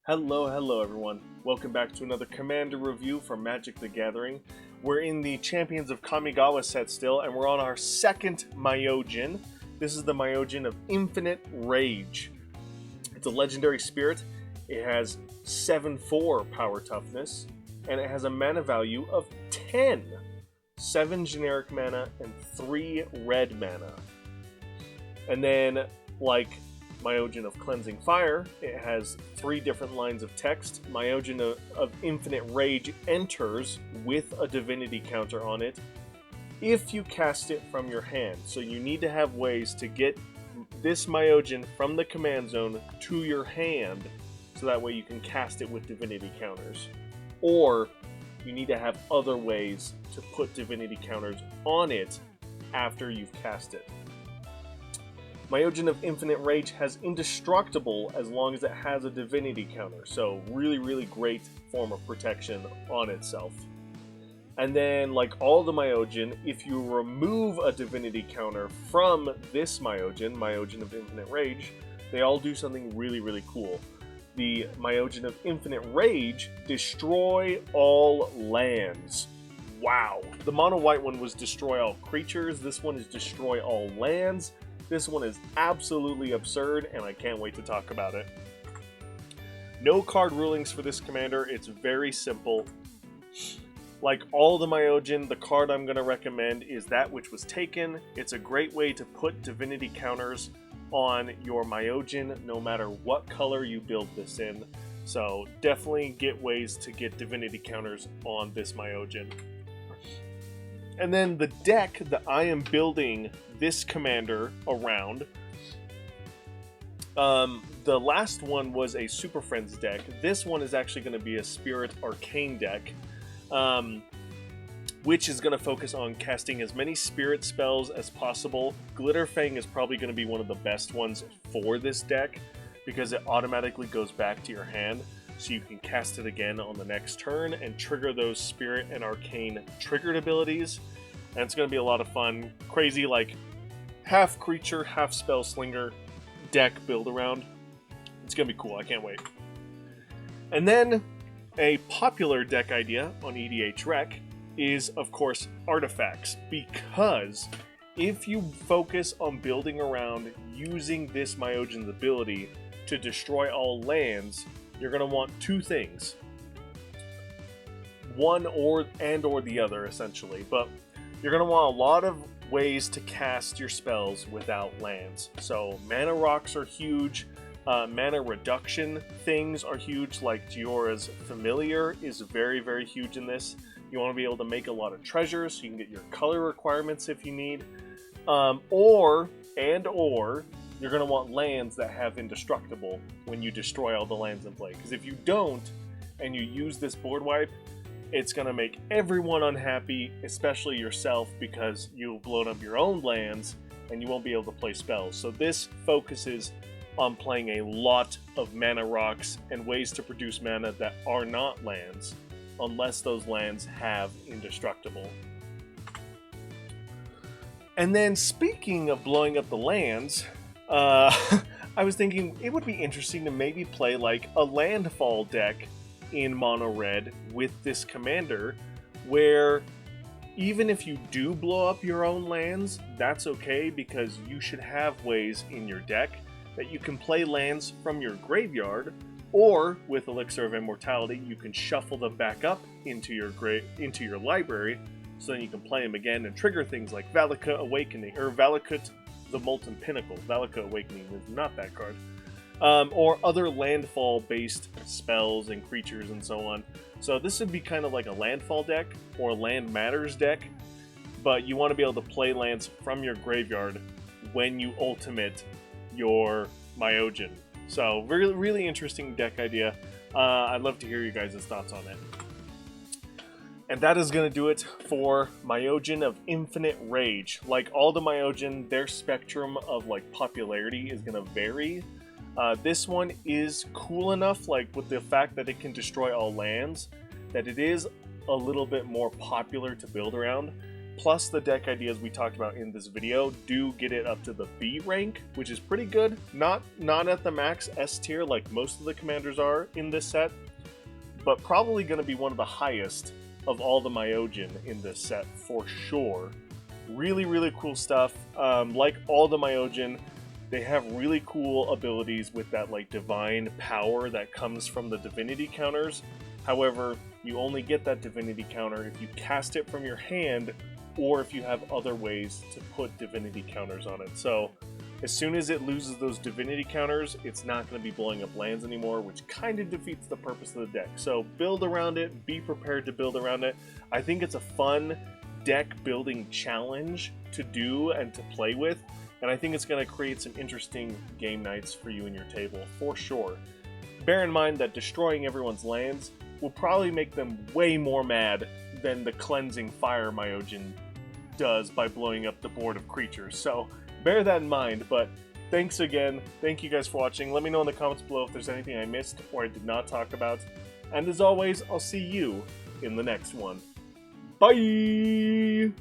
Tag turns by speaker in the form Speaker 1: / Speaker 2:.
Speaker 1: Hello everyone. Welcome back to another Commander review for Magic the Gathering. We're in the Champions of Kamigawa set still, and we're on our second Myojin. This is the Myojin of Infinite Rage. It's a legendary spirit. It has 7/4 power toughness, and it has a mana value of 10. 7 generic mana and 3 red mana. And then, like Myojin of Cleansing Fire, it has 3 different lines of text. Myojin of Infinite Rage enters with a divinity counter on it if you cast it from your hand. So you need to have ways to get this Myojin from the command zone to your hand, so that way you can cast it with divinity counters. Or you need to have other ways to put divinity counters on it after you've cast it. Myojin of Infinite Rage has Indestructible as long as it has a divinity counter, so really great form of protection on itself. And then, like all the Myojin, if you remove a divinity counter from this Myojin, Myojin of Infinite Rage, they all do something really cool. The Myojin of Infinite Rage destroy all lands. Wow. The mono white one was destroy all creatures. This one is destroy all lands. This one is absolutely absurd, and I can't wait to talk about it. No card rulings for this commander. It's very simple. Like all the Myojin, the card I'm going to recommend is that which was taken. It's a great way to put divinity counters on your Myojin, no matter what color you build this in. So definitely get ways to get divinity counters on this Myojin. And then the deck that I am building this commander around, the last one was a Super Friends deck. This one is actually going to be a Spirit Arcane deck, which is going to focus on casting as many spirit spells as possible. Glitterfang is probably going to be one of the best ones for this deck, because it automatically goes back to your hand, so you can cast it again on the next turn and trigger those Spirit and Arcane triggered abilities. And it's going to be a lot of fun. Crazy, like, half creature, half spell slinger deck build around. It's going to be cool. I can't wait. And then a popular deck idea on EDH Rec is, of course, artifacts. Because if you focus on building around using this Myojin's ability to destroy all lands, you're going to want 2 things. One or the other, essentially. But you're going to want a lot of ways to cast your spells without lands. So mana rocks are huge. Mana reduction things are huge, like Giora's Familiar is very huge in this. You want to be able to make a lot of treasures so you can get your color requirements if you need. Or you're going to want lands that have Indestructible when you destroy all the lands in play. Because if you don't, and you use this board wipe, it's going to make everyone unhappy, especially yourself, because you've blown up your own lands and you won't be able to play spells. So this focuses on playing a lot of mana rocks and ways to produce mana that are not lands, unless those lands have Indestructible. And then, speaking of blowing up the lands, I was thinking it would be interesting to maybe play like a landfall deck in mono red with this commander, where even if you do blow up your own lands, that's okay, because you should have ways in your deck that you can play lands from your graveyard, or with Elixir of Immortality you can shuffle them back up into your library, so then you can play them again and trigger things like Valakut Awakening, or Valakut the Molten Pinnacle. Valakut Awakening is not that card. Or other landfall-based spells and creatures and so on. So this would be kind of like a landfall deck, or land matters deck, but you want to be able to play lands from your graveyard when you ultimate your Myojin. So really interesting deck idea. I'd love to hear you guys' thoughts on it. And that is going to do it for Myojin of Infinite Rage. Like all the Myojin, their spectrum of like popularity is going to vary. This one is cool enough, like with the fact that it can destroy all lands, that it is a little bit more popular to build around. plus the deck ideas we talked about in this video do get it up to the B rank, which is pretty good. Not at the max S tier like most of the commanders are in this set, but probably going to be one of the highest of all the Myojin in this set for sure. Really, really cool stuff. Like all the Myojin, they have really cool abilities with that like divine power that comes from the divinity counters. However, you only get that divinity counter if you cast it from your hand or if you have other ways to put divinity counters on it. So as soon as it loses those divinity counters, it's not going to be blowing up lands anymore, which kind of defeats the purpose of the deck. So build around it, be prepared to build around it. I think it's a fun deck building challenge to do and to play with, and I think it's going to create some interesting game nights for you and your table, for sure. Bear in mind that destroying everyone's lands will probably make them way more mad than the cleansing fire Myojin does by blowing up the board of creatures. So bear that in mind, but thanks again. Thank you guys for watching. Let me know in the comments below if there's anything I missed or I did not talk about. And as always, I'll see you in the next one. Bye!